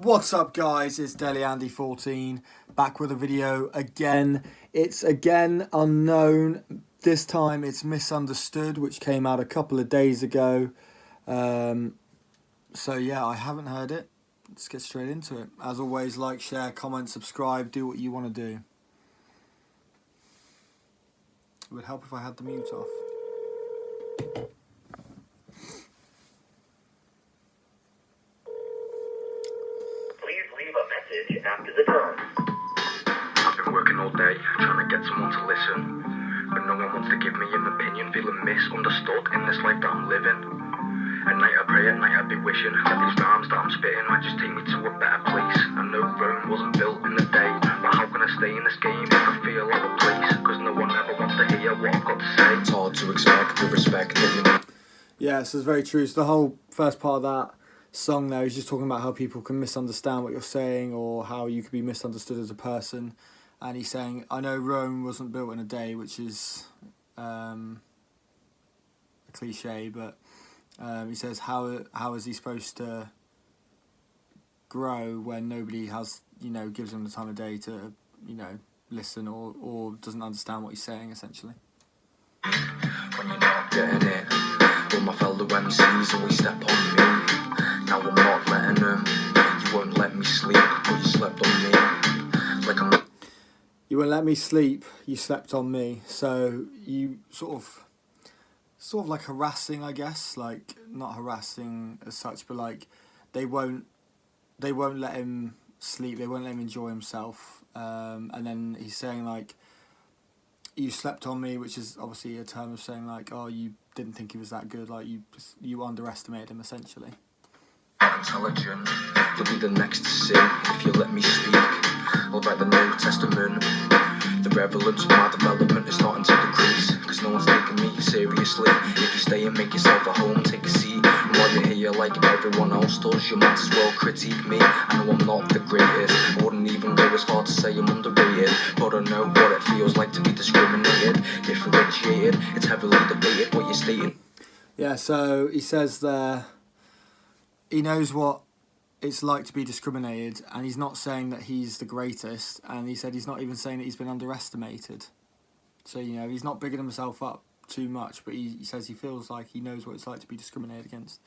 What's up guys, it's Deli Andy 14 back with a video again. It's again unknown, this time it's Misunderstood, which came out a couple of days ago. So yeah, I haven't heard it. Let's get straight into it. As always, like, share, comment, subscribe, do what you want to do. It would help if I had the mute off. After the tone. I've been working all day trying to get someone to listen, but no one wants to give me an opinion. Feeling misunderstood in this life that I'm living. At night I pray, at night I be wishing that these rhymes that I'm spitting might just take me to a better place. I know Rome wasn't built in a day, but how can I stay in this game if I feel out of place? Cause no one ever wants to hear what I've got to say. It's hard to expect the respect that you need. Yeah, so it's very true. So the whole first part of that song there is just talking about how people can misunderstand what you're saying, or how you could be misunderstood as a person. And he's saying, I know Rome wasn't built in a day, which is a cliche, but he says, how is he supposed to grow when nobody has, gives him the time of day to, listen or doesn't understand what he's saying, essentially. When you're not getting it, all my fellow MCs always step on me. Now I'm not letting them. You won't let me sleep, but you slept on me. Like I'm. You won't let me sleep. You slept on me. So you sort of like harassing, I guess. Like, not harassing as such, but like they won't let him sleep. They won't let him enjoy himself. And then he's saying like, you slept on me, which is obviously a term of saying like, oh, you didn't think he was that good. Like you underestimated him, essentially. Intelligent, you'll be the next to see if you let me speak. I'll write the New Testament. The relevance of my development is starting to decrease, cause no one's taking me seriously. If you stay and make yourself at home, take a seat. And while you're here like everyone else does, you might as well critique me. I know I'm not the greatest, I wouldn't even go as far to say I'm underrated, but I know what it feels like to be discriminated, differentiated. It's heavily debated what you're stating. Yeah, so he says there, he knows what it's like to be discriminated, and he's not saying that he's the greatest, and he said he's not even saying that he's been underestimated. So, he's not bigging himself up too much, but he says he feels like he knows what it's like to be discriminated against.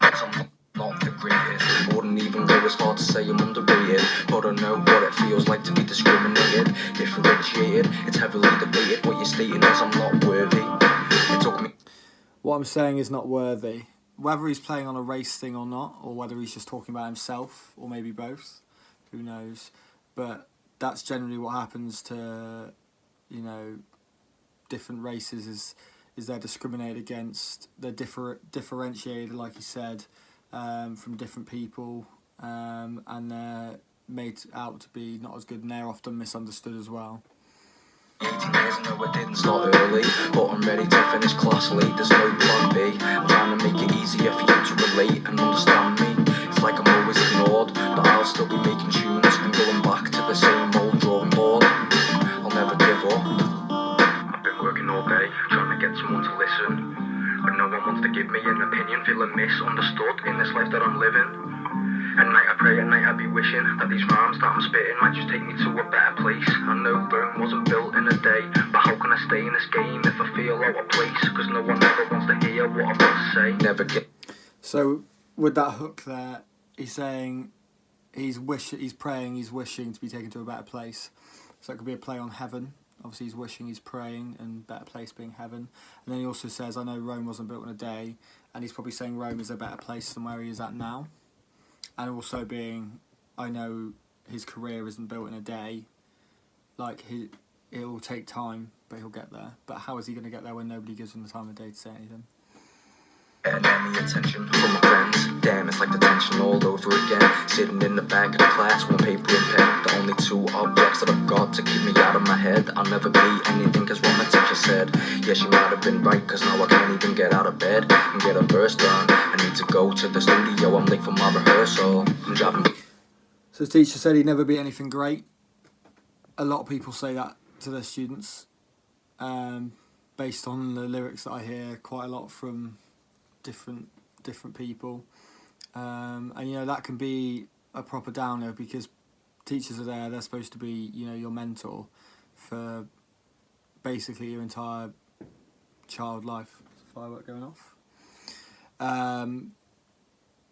I'm not the greatest, I wouldn't even go as far to say I'm underrated, but I know what it feels like to be discriminated, differentiated. It's heavily debated what you're stating is I'm not worthy. It took me. What I'm saying is not worthy. Whether he's playing on a race thing or not, or whether he's just talking about himself, or maybe both, who knows. But that's generally what happens to, different races, is they're discriminated against, they're differentiated, like he said, from different people, and they're made out to be not as good, and they're often misunderstood as well. 18 years, no, I didn't start early, but I'm ready to finish class late. There's no plan B. I'm trying to make it easier for you to relate and understand me. It's like I'm always ignored, but I'll still be making tunes and going back to the same old drawing board. I'll never give up. I've been working all day trying to get someone to listen, but no one wants to give me an opinion. Feeling misunderstood in this life that I'm living. At night I pray, at night I be wishing that these rhymes that I'm spitting might just take me to a better place. I know Rome wasn't built in a day, but how can I stay in this game if I feel out of place? Cause no one ever wants to hear what I've got to say. Never get. So with that hook there, he's saying he's praying, he's wishing to be taken to a better place. So it could be a play on heaven. Obviously he's wishing, he's praying, and better place being heaven. And then he also says, I know Rome wasn't built in a day, and he's probably saying Rome is a better place than where he is at now. And also being, I know his career isn't built in a day. Like, it will take time, but he'll get there. But how is he going to get there when nobody gives him the time of day to say anything? Getting any attention from my friends. Damn, it's like detention all over again. Sitting in the back of the class with paper and pen. The only two objects that I've got to keep me out of my head. I'll never be anything cause what my teacher said. Yeah, she might have been right, cause now I can't even get out of bed and get a verse done. I need to go to the studio, I'm late for my rehearsal. I'm driving. So his teacher said he'd never be anything great. A lot of people say that to their students, based on the lyrics that I hear quite a lot from different people, and that can be a proper downer, because teachers are there, they're supposed to be, you know, your mentor for basically your entire child life. There's a firework going off.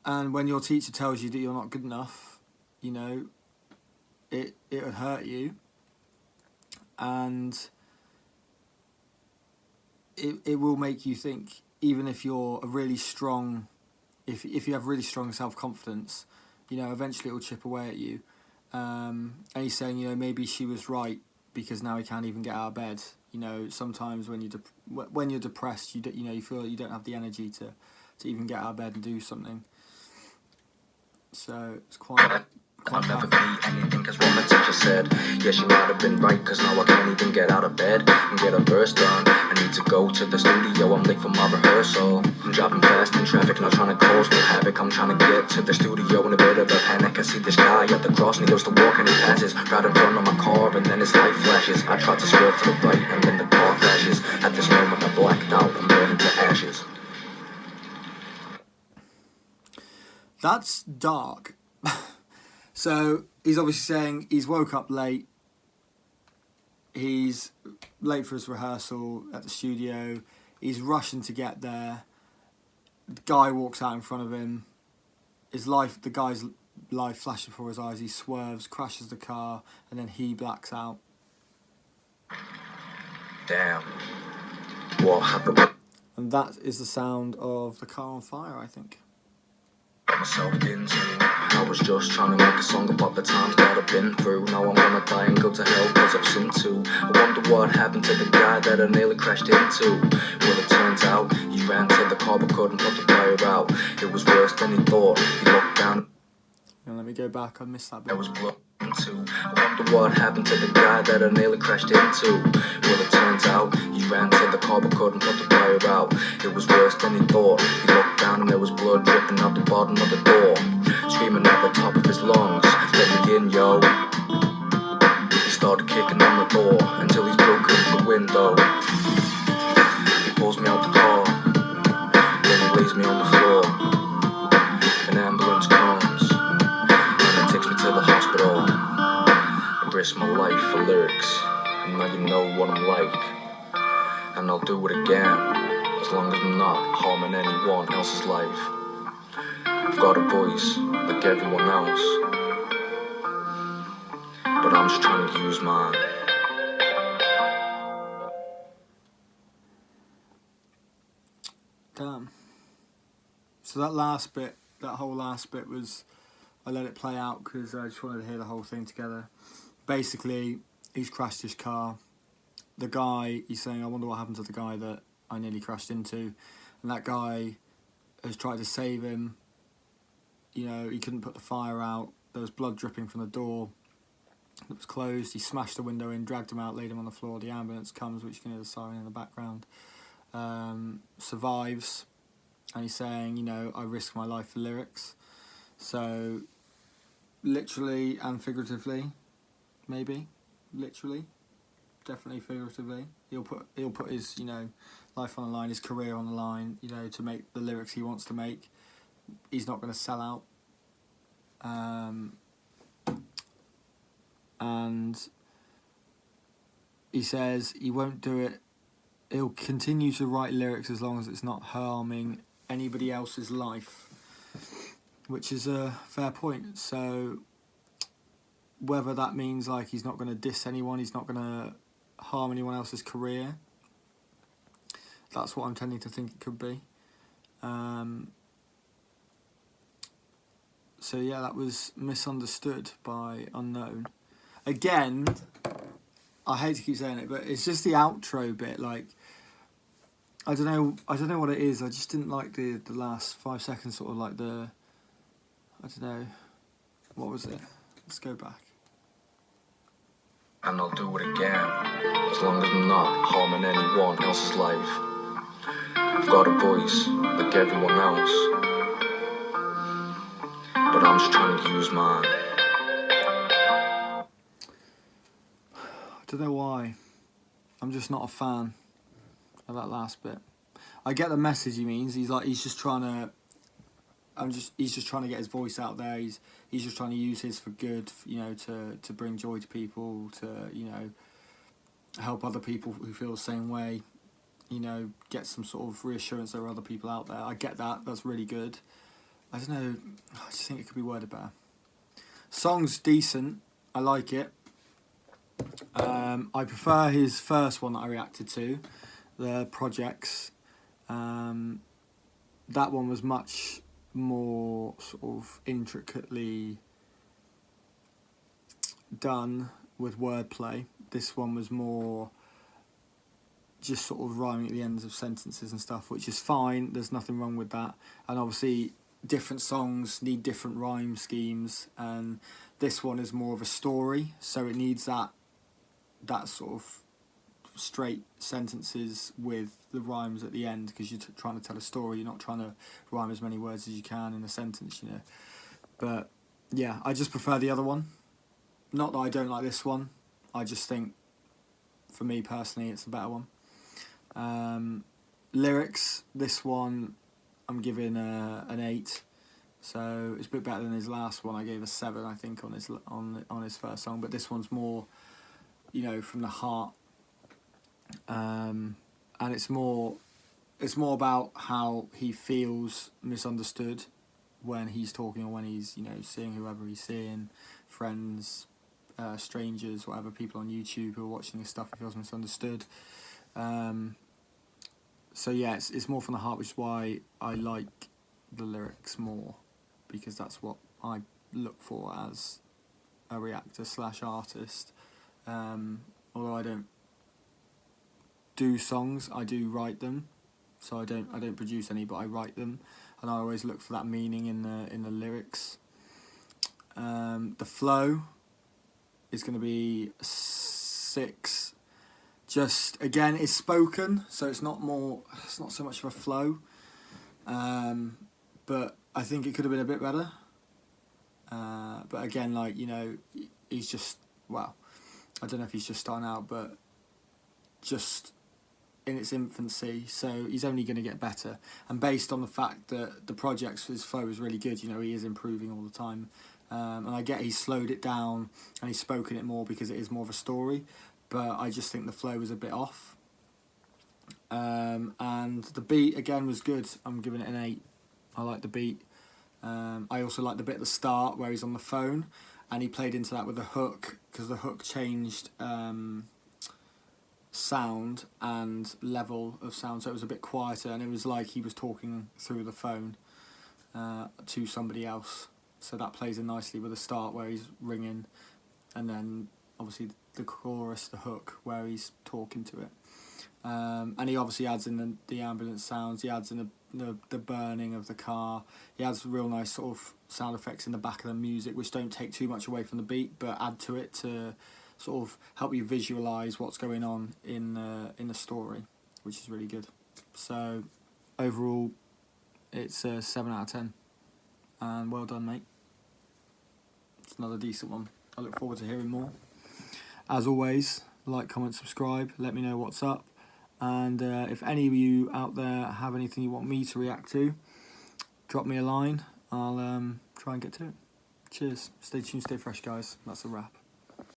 And when your teacher tells you that you're not good enough, you know, it would hurt you, and it will make you think, even if you're a really strong, if you have really strong self-confidence, you know, eventually it will chip away at you. And he's saying, you know, maybe she was right, because now he can't even get out of bed. You know, sometimes when you're depressed, you know, you feel like you don't have the energy to even get out of bed and do something. So it's quite I'll never be anything, cause what my teacher said. Yeah, she might have been right, cause now I can't even get out of bed and get a verse done. I need to go to the studio, I'm late for my rehearsal. I'm driving fast in traffic, not trying to cause no havoc. I'm trying to get to the studio in a bit of a panic. I see this guy at the cross and he goes to walk and he passes right in front of my car, and then his light flashes. I try to swerve to the right and then the car crashes. At this moment I blacked out and burned into ashes. That's dark. So he's obviously saying he's woke up late. He's late for his rehearsal at the studio. He's rushing to get there. The guy walks out in front of him. The guy's life flashes before his eyes. He swerves, crashes the car, and then he blacks out. Damn. What happened? And that is the sound of the car on fire, I think. Myself into. I was just trying to make a song about the times that I've been through. Now I'm gonna die and go to hell cause I've sinned too. I wonder what happened to the guy that I nearly crashed into. Well, it turns out he ran to the car but couldn't put the fire out. It was worse than he thought. He looked down. Let me go back, I missed that bit. I was blown into. I wonder what happened to the guy that I nearly crashed into. Well, it turns out he ran to the car but couldn't put the fire out. It was worse than he thought. He looked down and there was blood dripping out the bottom of the door. Screaming at the top of his lungs, let me in, yo. He started kicking on the door until he's broken the window. He pulls me out the car, then he lays me on the floor. An ambulance comes and it takes me to the hospital. I risk my life for lyrics, and now you know what I'm like. And I'll do it again, as long as I'm not harming anyone else's life. I've got a voice like everyone else, but I'm just trying to use mine. Damn. So that whole last bit was, I let it play out because I just wanted to hear the whole thing together. Basically, he's crashed his car. The guy, he's saying, I wonder what happened to the guy that I nearly crashed into. And that guy has tried to save him. You know, he couldn't put the fire out. There was blood dripping from the door that was closed. He smashed the window in, dragged him out, laid him on the floor. The ambulance comes, which you can hear the siren in the background. Survives. And he's saying, you know, I risk my life for lyrics. So, literally and figuratively, maybe. Literally. Definitely figuratively. He'll put his, you know, life on the line, his career on the line, you know, to make the lyrics he wants to make. He's not going to sell out. And he says he won't do it. He'll continue to write lyrics as long as it's not harming anybody else's life, which is a fair point. So whether that means like he's not going to diss anyone, he's not going to harm anyone else's career, that's what I'm tending to think it could be. So yeah, that was Misunderstood by Unknown. Again, I hate to keep saying it, but it's just the outro bit. Like, I don't know what it is. I just didn't like the last 5 seconds, sort of like the, I don't know, what was it? Let's go back. And I'll do it again, as long as I'm not harming anyone else's life. I've got a voice like everyone else, but I'm just trying to use mine. I don't know why. I'm just not a fan of that last bit. I get the message he means. He's just trying to get his voice out there. He's he's just trying to use his for good, you know, to bring joy to people, to, you know, help other people who feel the same way, you know, get some sort of reassurance there are other people out there. I get that, that's really good. I don't know, I just think it could be worded better. Song's decent, I like it. I prefer his first one that I reacted to, the Projects. That one was much more sort of intricately done with wordplay. This one was more just sort of rhyming at the ends of sentences and stuff, which is fine, there's nothing wrong with that. And obviously different songs need different rhyme schemes, and this one is more of a story, so it needs that sort of straight sentences with the rhymes at the end, because you're trying to tell a story, you're not trying to rhyme as many words as you can in a sentence, you know. But yeah, I just prefer the other one. Not that I don't like this one, I just think for me personally it's a better one. Lyrics, this one I'm giving an 8, so it's a bit better than his last one. I gave a 7, I think, on his first song, but this one's more, you know, from the heart. And it's more about how he feels misunderstood when he's talking, or when he's, you know, seeing whoever he's seeing, friends, strangers, whatever, people on YouTube who are watching his stuff. He feels misunderstood. So yeah, it's more from the heart, which is why I like the lyrics more, because that's what I look for as a reactor / artist. Although I don't do songs, I do write them, so I don't produce any, but I write them, and I always look for that meaning in the lyrics. The flow is going to be 6. Just again, it's spoken, so it's not so much of a flow, but I think it could have been a bit better. But again, like, you know, he's just, well, I don't know if he's just starting out, but just in its infancy, so he's only going to get better. And based on the fact that the Projects, his flow is really good, you know, he is improving all the time. And I get he's slowed it down and he's spoken it more because it is more of a story, but I just think the flow was a bit off. And the beat again was good. I'm giving it an 8. I like the beat. I also like the bit at the start where he's on the phone and he played into that with the hook, because the hook changed sound and level of sound, so it was a bit quieter, and it was like he was talking through the phone to somebody else. So that plays in nicely with the start where he's ringing, and then obviously the chorus, the hook, where he's talking to it. And he obviously adds in the ambulance sounds, he adds in the burning of the car, he adds real nice sort of sound effects in the back of the music, which don't take too much away from the beat, but add to it to sort of help you visualise what's going on in the story, which is really good. So overall, it's a 7 out of 10, and well done, mate. It's another decent one. I look forward to hearing more. As always, like, comment, subscribe, let me know what's up, and if any of you out there have anything you want me to react to, drop me a line. I'll try and get to it. Cheers. Stay tuned, stay fresh, guys. That's a wrap.